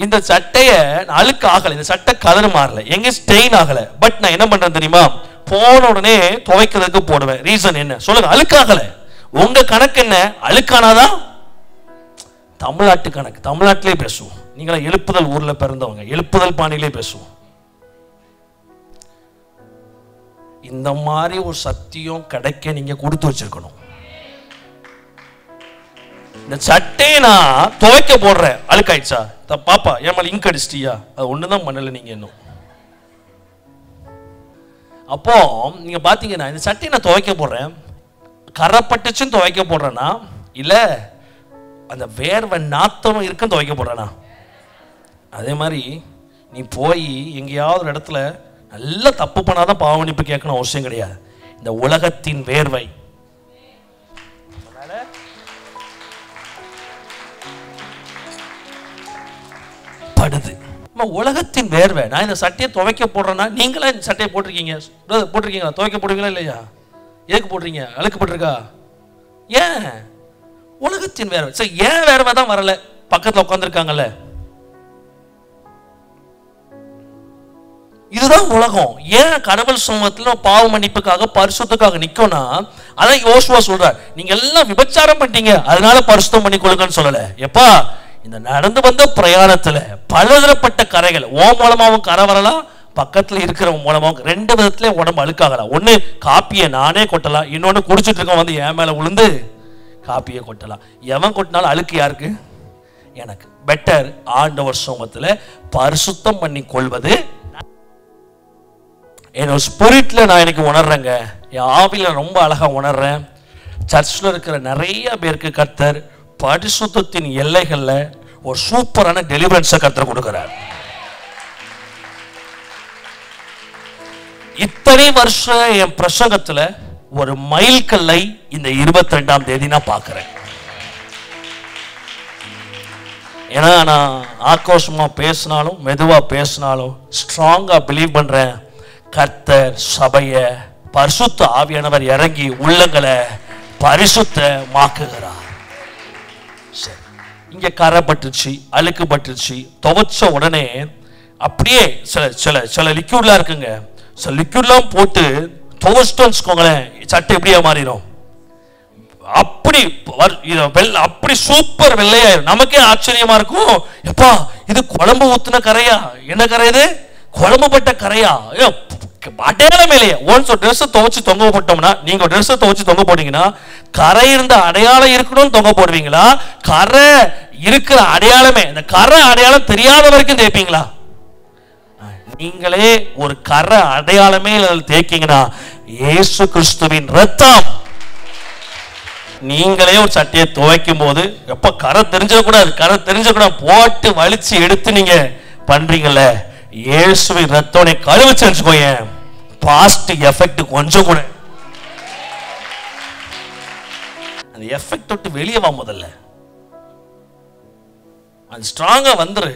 [SPEAKER 1] இந்த சட்டைய அழுக்கு ஆகல, இந்த சட்டை கலர் மாறல, எங்க ஸ்டெயின் ஆகல. பட் நான் என்ன பண்றேன் தெரியுமா? போன உடனே துவைக்கிறதுக்கு போடுவேன். ரீசன் என்ன சொல்லுங்க? அழுக்காகல. உங்க கணக்கு என்ன? அழுக்கானாதான் தமிழ்நாட்டு கணக்கு. தமிழ்நாட்டிலே பேசுவோம். நீங்களா எழுப்புதல் ஊர்ல பிறந்தவங்க, எழுப்புதல் பாணியிலே பேசுவோம். இந்த மாதிரி ஒரு சத்தியம் கிடைக்க நீங்க கொடுத்து வச்சிருக்கணும். இந்த சட்டையை நான் துவைக்க போடுறேன், அழுக்காயிடுச்சா பாப்பா, ஏமால் இங்க் அடிச்சிட்டியா? அது ஒண்ணுதான் பண்ணல நீங்க இன்னும். அப்போ நீங்க பாத்தீங்கன்னா இந்த சட்டையை நான் துவைக்க போடுறேன், கரைப்பட்டுச்சுன்னு துவைக்க போடுறேன்னா இல்ல அந்த வேர்வை நாத்தம் இருக்குன்னு துவைக்க போடுறேனா? அதே மாதிரி நீ போய் எங்கேயாவது ஒரு இடத்துல நல்ல தப்பு பண்ணாதான் பாவ மன்னிப்பு கேட்கணும் அவசியம் கிடையாது. இந்த உலகத்தின் வேர்வை படுது, உலகத்தின் வேர்வை. நான் இந்த சட்டையை துவைக்க போடுறேன்னா நீங்களா இந்த சட்டையை போட்டிருக்கீங்களா? துவைக்க போடுவீங்களா இல்லையா? எதுக்கு போடுறீங்க? அழுக்கப்பட்டிருக்கா? ஏன்? உலகத்தின் வேர்வை. சரி, ஏன் வேர்வை தான் வரல? பக்கத்துல உட்காந்துருக்காங்கல்ல. இதுதான் உலகம். ஏன் கடவுள் சமூகத்துல பாவ மன்னிப்புக்காக பரிசுத்தத்துக்காக நிக்கோனா, அதான் யோசுவா சொல்றார், நீங்க எல்லாம் விபச்சாரம் பண்ணிட்டீங்க அதனால பரிசுத்தம் பண்ணி கொடுங்கன்னு சொல்லல. எப்பா, இந்த நடந்து வந்த பிரயாணத்துல பலதரப்பட்ட கரைகள், ஓ மூலமாவும் கரை வரலாம், பக்கத்துல இருக்கிறவங்க மூலமாவும். ரெண்டு விதத்துல உடம்பு அழுக்காகலாம். ஒண்ணு காப்பியை நானே கொட்டலாம், இன்னொன்னு குடிச்சிட்டு இருக்க வந்து என் மேல விழுந்து காப்பியை கொட்டலாம். எவன் கொட்டினாலும் அழுக்கு யாருக்கு? எனக்கு. பெட்டர் ஆண்டவர் சமூகத்துல பரிசுத்தம் பண்ணி கொள்வது. என்னோட ஸ்பிரிட்ல நான் எனக்கு உணர்றேங்க, என் ஆவில ரொம்ப அழகா உணர்றேன். சர்ச்சில் இருக்கிற நிறைய பேருக்கு கர்த்தர் பரிசுத்தத்தின் எல்லைகள்ல ஒரு சூப்பரான டெலிவரன்ஸை கர்த்தர் கொடுக்கிறார். இத்தனை வருஷம் என் பிரசங்கத்துல ஒரு மைல்கல்லை இந்த 22ஆம் தேதி நான் பார்க்கிறேன். ஏன்னா நான் ஆக்ரோஷமா பேசினாலும் மெதுவா பேசினாலும் ஸ்ட்ராங்கா பிலீவ் பண்றேன், கர்த்தர் சபைய பரிசுத்த ஆவியானவர் இறங்கி உள்ளங்களை பரிசுத்தமாக்குகிறார். சரி, இங்க கரை பட்டுச்சு, அழுக்கு பட்டுச்சு, துவைச்ச உடனே அப்படியே சில லிக்யூட்லாம் இருக்குங்க, சில லிக்யூட்லாம் போட்டு துவைச்சிட்டோம்னு வச்சுக்கோங்களேன், சட்டை எப்படியா மாறிடும்? அப்படி சூப்பர் வெள்ளையாயிரும். நமக்கே ஆச்சரியமா இருக்கும், எப்பா இது குழம்பு ஊத்துன கரையா? என்ன கரை இது? குழம்பு பட்ட கரையா? அடையாளம் இல்லையே. ஒன்ஸ் ஒரு ட்ரெஸ் துவைச்சு தொங்க போட்டோம்னா, நீங்க ஒரு ட்ரெஸ் துவைச்சு தொங்க போட்டீங்கன்னா கரை இருந்த அடையாளம் இருக்கணும்னு தொங்க போடுவீங்களா? கரை இருக்கிற அடையாளமே, இந்த கரை அடையாளம் தெரியாத வரைக்கும் தேய்ப்பீங்களா? நீங்களே ஒரு கரை அடையாளமே தேய்க்கீங்கன்னா இயேசு கிறிஸ்துவின் ரத்தம். நீங்களே ஒரு சட்டையை துவைக்கும் போது எப்ப கரை தெரிஞ்சிடக்கூடாது, கரை தெரிஞ்சிடக்கூடாது, போட்டு வலிச்சு எடுத்து நீங்க பண்றீங்கல்ல, இயேசுவின் ரத்தோனை கழுவிச்சு வச்சுக்கோங்க, பாஸ்ட் எஃபெக்ட் கொஞ்சம் கூட அந்த எஃபெக்ட் விட்டு வெளியே வா. முதல்ல அது ஸ்ட்ராங்கா வந்துரு.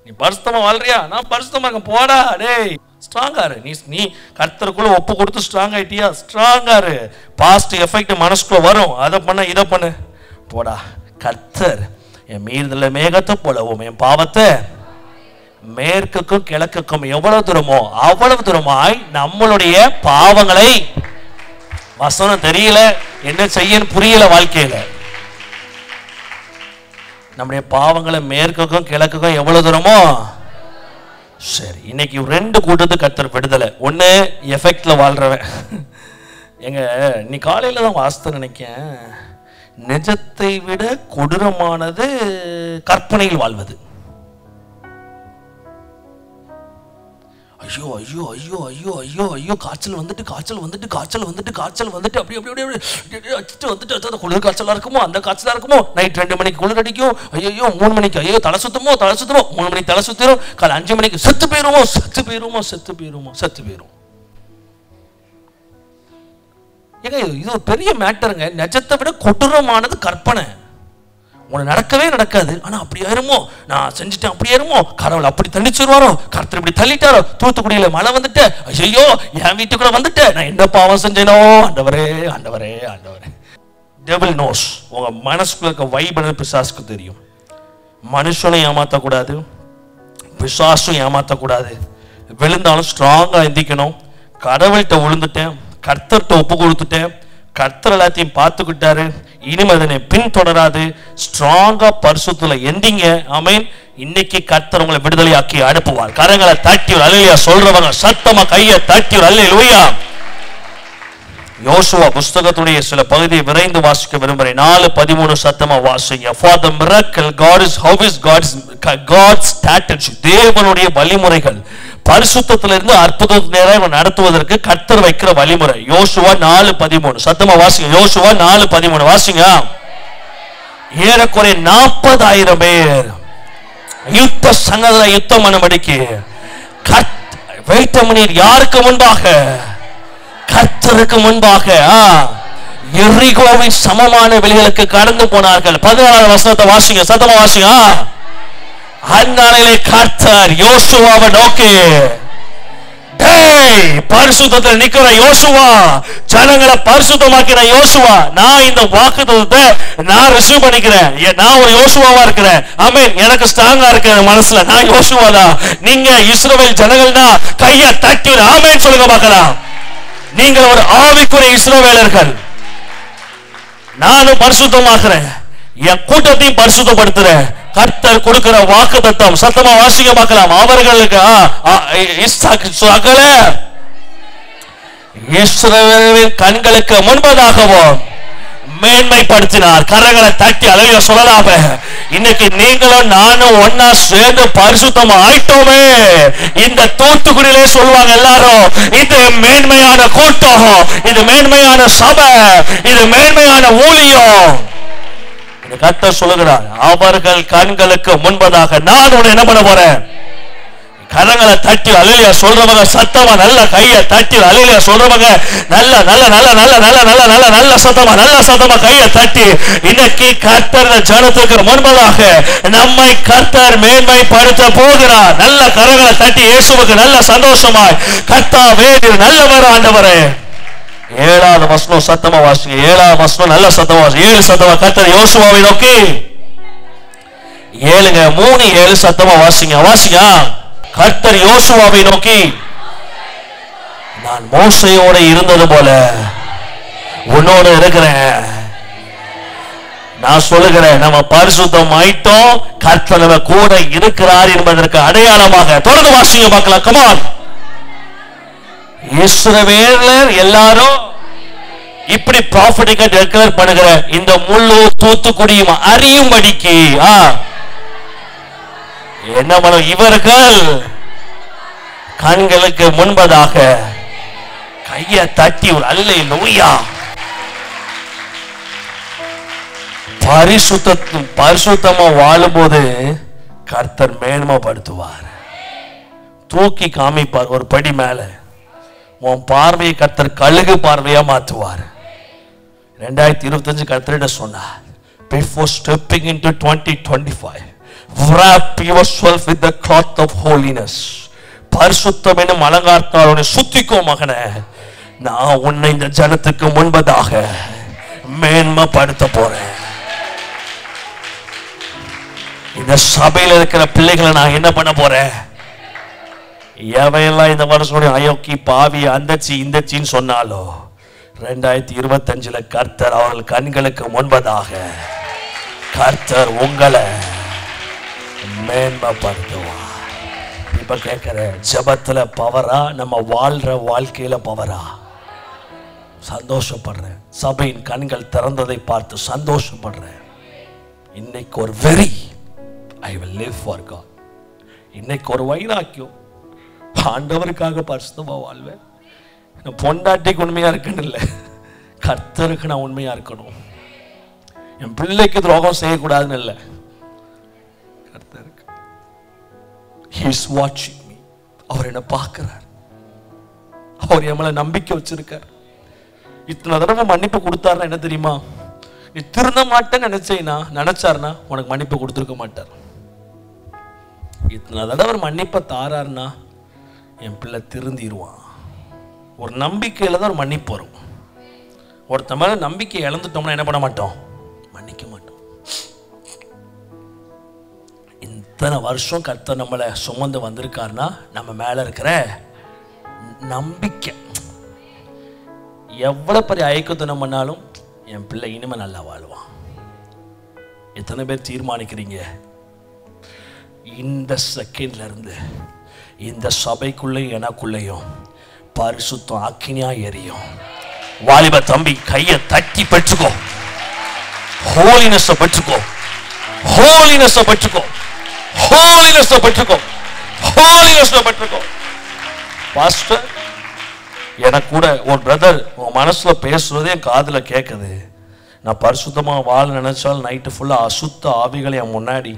[SPEAKER 1] நீ பரிசுத்தமா வாழ்றியா? நான் பரிசுத்தமா இருக்கேன், போடா டேய். ஸ்ட்ராங்கா இரு. நீ கர்த்தருக்குள்ள ஒப்பு கொடுத்து ஸ்ட்ராங் ஆயிட்டியா? ஸ்ட்ராங்கா இரு. பாஸ்ட் எஃபெக்ட் மனசுக்குள்ள வரும், அதை பண்ண இதை பண்ணு, போடா. கர்த்தர் என் மீறுதல மேகத்தை போலவும் என் பாவத்தை மேற்குக்கும் கிழக்குக்கும் எவ்வளவு தூரமோ அவ்வளவு தூரமாய் நம்மளுடைய பாவங்களை, வசனம் தெரியல என்ன செய்யன்னு புரியல வாழ்க்கையில, நம்முடைய பாவங்களை மேற்குக்கும் கிழக்குக்கும் எவ்வளவு தூரமோ. சரி, இன்னைக்கு 2 கூட்டத்துக்கு கர்த்தர் விடுதலை. ஒண்ணு எஃபெக்ட்ல வாழ்றவன். எங்க நீ காலையில தான் வாஸ்து நினைக்கேன், நிஜத்தை விட கொடூரமானது கற்பனையில் வாழ்வது. ஐயோ ஐயோ ஐயோ ஐயோ ஐயோ ஐயோ, காய்ச்சல் வந்துட்டு அப்படி வந்துட்டு குளிர் காய்ச்சலா இருக்குமோ, அந்த காய்ச்சலா இருக்குமோ, நைட் 2 மணிக்கு குளிர் அடிக்கும், ஐயோ 3 மணிக்கு ஐயோ தலை சுத்துமோ, 3 மணிக்கு தலை சுத்திரும், காலை 5 மணிக்கு செத்து போயிருமோ. ஏங்க இது ஒரு பெரிய மேட்டருங்க. நிஜத்தை விட கொடூரமானது கற்பனை. உனக்கு நடக்கவே நடக்காது. ஆனா அப்படி ஆயிருமோ, நான் செஞ்சுட்டேன் அப்படி ஆயிருமோ, கடவுள் அப்படி தண்டிச்சிருவாரோ, கர்த்தர் இப்படி தள்ளிட்டாரோ, தூத்துக்குடியில மழை வந்துட்டு, ஐயோ என் வீட்டுக்குள்ள வந்துட்டு நான் என்ன பாவம் செஞ்சேனோ, ஆண்டவரே ஆண்டவரே ஆண்டவரே. Devil knows. உங்க மனசுக்குள்ள இருக்க வைபன பிசாசுக்கு தெரியும். மனுஷனை ஏமாத்தக்கூடாது, பிசாசும் ஏமாத்தக்கூடாது. விழுந்தாலும் ஸ்ட்ராங்கா எந்திக்கணும். கடவுள்கிட்ட விழுந்துட்டேன், கர்த்தர்கிட்ட ஒப்பு கொடுத்துட்டேன், கர்த்தர் எல்லாத்தையும் பார்த்துக்கிட்டாரு, இனிமே அதனை பின்தொடராது. ஸ்ட்ராங்கா பரிசுத்தத்துல எந்திங்க. ஆமென். இன்னைக்கு கர்த்தர் உங்களை விடுதலையாக்கி அனுப்புவார். கரங்களை தட்டி அல்லேலூயா சொல்றவங்க சத்தமா கையை தட்டி அல்லேலூயா. யோசுவா புஸ்தகத்துடைய சில பகுதியை விரைந்து வாசிக்க விரும்புகிறேன். 4:13 சத்தமா வாசிங்க. For the miracle, God is how is God's strategy. தேவனுடைய வழிமுறைகள், பரிசுத்தத்திலிருந்து அற்புதத்தை நேரம் நடத்துவதற்கு கர்த்தர் வைக்கிற வழிமுறை. யோசுவா 4:13 சத்தமா வாசிங்க. யோசுவா 4:13 வாசிங்க. ஏறக்குறைய 40,000 பேர் யுத்த சங்கத்துல யுத்தம் பண்ணும்படிக்கு யாருக்கு முன்பாக? கர்த்தருக்கு முன்பாக எரிகோவின் சமமான வெளிகளுக்கு கடந்து போனார்கள். 14 வசனத்தை வாசிங்க, சத்தமா வாசிங்க. அந்நாளிலே கர்த்தர் யோசுவாவை நோக்கி, பரிசுத்தத்தில் நிக்கிற யோசுவா, ஜனங்களை பரிசுத்தமாக்கிற யோசுவா, நான் இந்த வாக்குத்தத்தத்தை நான் ரிசீவ் பண்ணிக்கிறேன். நான் ஒரு யோசுவாவா இருக்கிறேன். ஆமென். எனக்கு ஸ்ட்ராங்கா இருக்கிற மனசுல நான் யோசுவா தான். நீங்க இஸ்ரவேல் ஜனங்கள்னா கையை தட்டி ஆமென் சொல்லுங்க பார்க்கலாம். நீங்கள் ஒரு ஆவிக்குரிய இஸ்ரவேலர்கள். நானும் பரிசுத்தமாக்குறேன், என் கூட்டத்தையும் பரிசுத்தப்படுத்துறேன். கர்த்தர் கொடுக்கிற வாக்குத்தத்தம் சத்தமா வாசிக்க பார்க்கலாம். அவர்களுக்கு சகல இஸ்ரவேலின் கண்களுக்கு முன்பதாகவும் மேன்மைப்படுத்தினார். கரங்களை தட்டி அழகிய சொல்லலாம. இன்னைக்கு நீங்களும் நானும் ஒன்னா சேர்ந்து பரிசுத்தமா ஆயிட்டோமே. இந்த தூத்துக்குடியிலே சொல்லுவாங்க எல்லாரும், இது மேன்மையான கூட்டம், இது மேன்மையான சபை, இது மேன்மையான ஊழியம். கர்த்தர் சொல்லுகிறார், அவர்கள் கண்களுக்கு முன்பதாக நான் உன்னை என்ன பண்ண போறேன்? கரங்களை தட்டி அல்லேலூயா சொல்றவங்க சத்தமா நல்ல கையை தட்டி அல்லேலூயா சொல்றவங்க நல்ல நல்ல நல்ல நல்ல நல்ல நல்ல நல்ல நல்ல சத்தமா கையை தட்டி இன்னைக்கு கர்த்தர் ஜனத்துக்கு முன்பதாக நம்மை கர்த்தர் மேன்மைப்படுத்த போகிறார். நல்ல கரங்களை தட்டி இயேசுவுக்கு நல்ல சந்தோஷமாய், கர்த்தாவே நீர் நல்லவர் ஆண்டவரே. 7வது வசனம் சத்தமா வாசிங்க. 7வது வசனம் நல்ல சத்தமா வாசிங்க. 7 சத்தமா கர்த்தர் யோசுவாவை நோக்கி 7ங்க 3-7 சத்தமா வாசிங்க. வாசிங்க. கர்த்தர் யோசுவாவை நோக்கி, நான் மோசேயோட இருந்தது போல உன்னோட இருக்கிறேன். நான் சொல்லுகிறேன், நம்ம பரிசுத்தம் ஆயிட்டோம், கர்த்தர் நம்ம கூட இருக்கிறார் என்பதற்கு அடையாளமாக தொடர்ந்து வாசிங்க பார்க்கலாம். கமான். இஸ்ரவேலர் எல்லாரும் இப்படி ப்ராஃபட்டிக்கா டிக்ளேர் பண்ணுகிற இந்த முழு தூத்துக்குடியும் அறியும்படிக்கு என்ன பண்ணும்? இவர்கள் கண்களுக்கு முன்பதாக கையை தட்டி ஒரு அல்லேலூயா. பரிசுத்தமா வாழும்போது கர்த்தர் மேன்மைப்படுத்துவார், தூக்கி காமிப்பார். ஒரு படி மேல உன் பார்வையை கர்த்தர் கழுகு பார்வையா மாற்றுவார். 2025 கர்த்தர் சொன்னார், before stepping into 2025 wrap yourself with the cloth of holiness. பரிசுத்தம் என்னும் அலங்காரத்தால் சுத்திக்கோ மகனே, நான் உன்னை இந்த ஜனத்துக்கு முன்பதாக மேன்மைப்படுத்த போறேன். இந்த சபையில் இருக்கிற பிள்ளைகளை நான் என்ன பண்ண போறேன்? எவையெல்லாம் இந்த வருஷம் அயோக்கி பாவி அந்தச்சி இந்தச்சின்னு சொன்னாலோ 2025 கர்த்தர் அவர்கள் கண்களுக்கு முன்பதாக கர்த்தர் உங்களை மேன்மைப்படுத்துவார். இப்ப கேட்கிற ஜபத்துல பவரா, நம்ம வாழ்ற வாழ்க்கையில பவரா? சந்தோஷப்படுறேன். சபையின் கண்கள் திறந்ததை பார்த்து சந்தோஷப்படுறேன். இன்னைக்கு ஒரு வெறி, I will live for God. இன்னைக்கு ஒரு வைராக்கியம், ஆண்டவருக்காக பரிசுத்தமா வாழ்வேன். பொண்டாட்டிக்கு உண்மையா இருக்கணும் இல்லை, கர்த்தருக்கு நான் உண்மையா இருக்கணும். என் பிள்ளைக்கு துரோகம் செய்யக்கூடாதுன்னு இல்லை, கர்த்தருக்கு. He is watching me. அவர் என்ன பார்க்கிறார், அவர் என் மேல நம்பிக்கை வச்சிருக்கார். இத்தனை தடவை மன்னிப்பு கொடுத்தாருன்னா என்ன தெரியுமா? நீ திருந்த மாட்டேன்னு நினைச்சாருன்னா உனக்கு மன்னிப்பு கொடுத்துருக்க மாட்டார். இத்தனை தடவை அவர் மன்னிப்பை தாராருன்னா என் பிள்ளை திருந்திடுவான். ஒரு நம்பிக்கையில தான் ஒரு மன்னிப்பு வரும். ஒருத்த மேல நம்பிக்கை இழந்துட்டோம்னா என்ன பண்ண மாட்டோம்? மன்னிக்க மாட்டோம். இத்தனை வருஷம் கர்த்தர் நம்மளை சுமந்து வந்திருக்காருன்னா நம்ம மேல இருக்கிற நம்பிக்கை. எவ்வளவு பெரிய ஐக்கியத்தனம் பண்ணாலும் என் பிள்ளை இனிமே நல்லா வாழ்வான். எத்தனை பேர் தீர்மானிக்கிறீங்க இந்த செகண்ட்ல இருந்து இந்த சபைக்குள்ளேயும் எனக்குள்ளேயும் பரிசுத்தம் அக்கினியா எரியும்? வாலிப தம்பி கையை தட்டி பெற்றுக்கோ. ஹோலினஸ் பெற்றுக்கோ. ஹோலினஸ் பெற்றுக்கோ. ஹோலினஸ் பெற்றுக்கோ. ஹோலினஸ் பெற்றுக்கோ. பாஸ்டர், எனக்கு கூட ஒரு பிரதர் உன் மனசுல பேசுறதே என் காதுல கேட்குது. நான் பரிசுத்தமா வாழ நினைச்சால் நைட்டு ஃபுல்லா அசுத்த ஆவிகளை என் முன்னாடி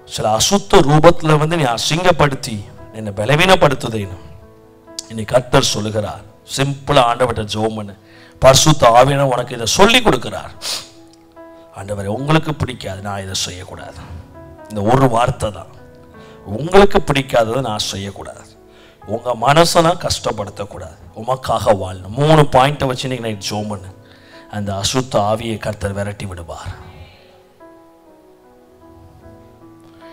[SPEAKER 1] சில அசுத்த ரூபத்துல வந்து நீ அசிங்கப்படுத்தி என்னை பலவீனப்படுத்துதேன்னு இன்னைக்கு கர்த்தர் சொல்லுகிறார். சிம்பிளா ஆண்டவர்கிட்ட ஜெபம் பண்ணு. பரிசுத்த ஆவியானவர் உனக்கு இதை சொல்லி கொடுக்கிறார். ஆண்டவரே, உங்களுக்கு பிடிக்காது, நான் இதை செய்யக்கூடாது. இந்த ஒரு வார்த்தை தான். உங்களுக்கு பிடிக்காததை நான் செய்யக்கூடாது. உங்க மனசை நான் கஷ்டப்படுத்தக்கூடாது. உமக்காக வாழணும். 3 பாயிண்ட்டை வச்சு நீங்க நைட் ஜெபம் பண்ணு. அந்த அசுத்த ஆவியை கர்த்தர் விரட்டி விடுவார்.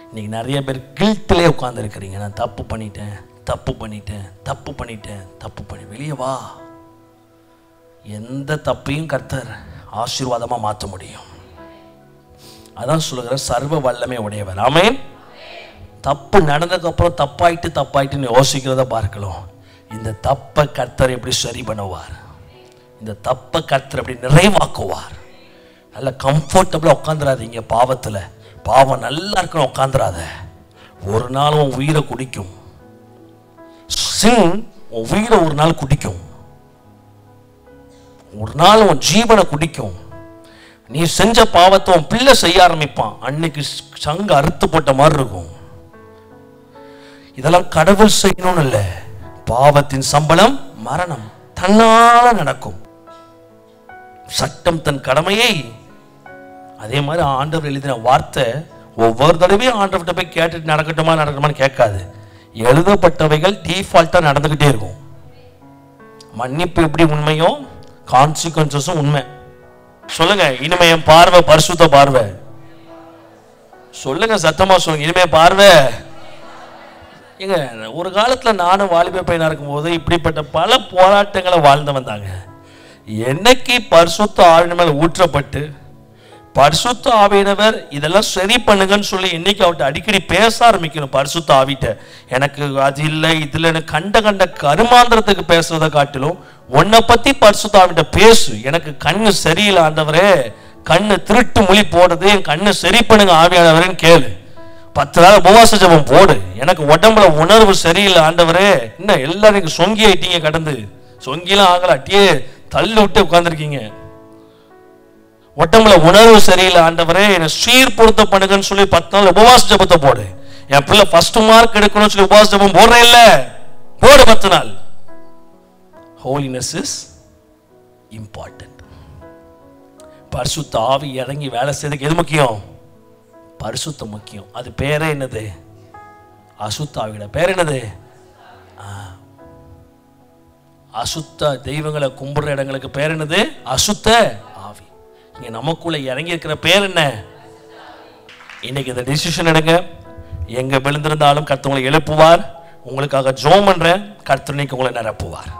[SPEAKER 1] இன்னைக்கு நிறைய பேர் கில்ட்டிலே உட்கார்ந்து இருக்கிறீங்க. நான் தப்பு பண்ணிட்டேன், தப்பு பண்ணிட்டேன், தப்பு பண்ணிட்டேன், தப்பு பண்ணி வெளியே வா. எந்த தப்பையும் கர்த்தர் ஆசீர்வாதமா மாற்ற முடியும். அதான் சொல்லுகிற சர்வ வல்லமை உடையவர். ஆமென். தப்பு நடந்ததுக்கு அப்புறம் தப்பாயிட்டுன்னு யோசிக்கிறத பார்க்கலாம். இந்த தப்பை கர்த்தர் எப்படி சரி பண்ணுவார்? இந்த தப்பை கர்த்தர் எப்படி நிறைவாக்குவார்? நல்ல கம்ஃபர்டபுளா உட்காந்துராதீங்க பாவத்துல. பாவம் நல்லா இருக்கணும் உட்காந்துராத. ஒரு நாள் உன் உயிரை குடிக்கும். சின் உன் உயிரை ஒரு நாள் குடிக்கும். ஒரு நாள் உன் ஜீவனை குடிக்கும். நீ செஞ்ச பாவத்தை உன் பிள்ளை செய்ய ஆரம்பிப்பான். அன்னைக்கு சங்க அறுத்து போட்ட மாதிரி இருக்கும். இதெல்லாம் கடவுள் செய்யணும்னு இல்லை. பாவத்தின் சம்பளம் மரணம். தன்னால நடக்கும். சட்டம் தன் கடமையை. அதே மாதிரி ஆண்டவர் எழுதின வார்த்தை ஒவ்வொரு தடவையும் ஆண்டவர்கிட்ட போய் கேட்டுட்டு நடக்கட்டுமான்னு கேட்காது. எழுதப்பட்டவைகள் டிஃபால்ட்டா நடந்துகிட்டே இருக்கும். மன்னிப்பு எப்படி உண்மையோ கான்சிக்வன்சஸும் உண்மை. சொல்லுங்க, இனிமே என் பார்வை பரிசுத்த பார்வை. சொல்லுங்க, சத்தமா சொல்லுங்க, இனிமே பார்வை. ஏங்க, ஒரு காலத்துல நானும் வாலிப பையனா இருக்கும் போது இப்படிப்பட்ட பல போராட்டங்களை வாழ்ந்து வந்தாங்க. என்னைக்கு பரிசுத்த ஆவியின் மேல் ஊற்றப்பட்டு பரிசுத்த ஆவியினவர் இதெல்லாம் சரி பண்ணுங்கன்னு சொல்லி இன்னைக்கு அவர்கிட்ட அடிக்கடி பேச ஆரம்பிக்கணும். பரிசுத்த ஆவிட்ட எனக்கு அது இல்லை இதுல கண்ட கருமாந்திரத்துக்கு பேசுறதை காட்டிலும் உன்னை பத்தி பரிசுத்த ஆவிட்ட பேசு. எனக்கு கண்ணு சரியில்லை ஆண்டவரே, கண்ணு திருட்டு மொழி போடுது, என் கண்ணு சரி பண்ணுங்க ஆவியானவரேன்னு கேளு. 10 நாள் உபவாச ஜெபம் போடு. எனக்கு உடம்புல உணர்வு சரியில்லை ஆண்டவரே. இன்னும் எல்லாரும் சொங்கி ஆயிட்டீங்க, கடந்து சொங்கிலாம் ஆகல, அட்டியே தள்ளி விட்டு உட்கார்ந்துருக்கீங்க. உடம்புல உணர்வு சரியில்லை ஆண்டவரே, என்னை சீர்பொருத்த பண்ணுங்கன்னு சொல்லி 10 நாள் உபவாச ஜெபத்தை போடு. என் பிள்ளை ஃபர்ஸ்ட் மார்க் எடுக்கணும்னு சொல்லி உபவாச ஜெபம் போடுறேன் இல்ல, போடு 10 நாள். Holiness is important. பரிசுத்த ஆவி இறங்கி வேலை செய்யறதுக்கு எது முக்கியம்? பரிசுத்தம் முக்கியம். அது பேரே என்னது? அசுத்த ஆவியோட பேர் என்னது? அசுத்த தெய்வங்களை கும்பிடுற இடங்களுக்கு பேர் என்னது? அசுத்த ஆவி. இங்க நமக்குள்ள இறங்கி இருக்கிற பேர் என்ன? இன்னைக்கு இந்த டிசிஷன் எடுங்க. எங்க விழுந்திருந்தாலும் கர்த்தர் உங்களை எழுப்புவார். உங்களுக்காக ஜெபம் பண்றேன். கர்த்தர் இன்னைக்கு உங்களை நிரப்புவார்.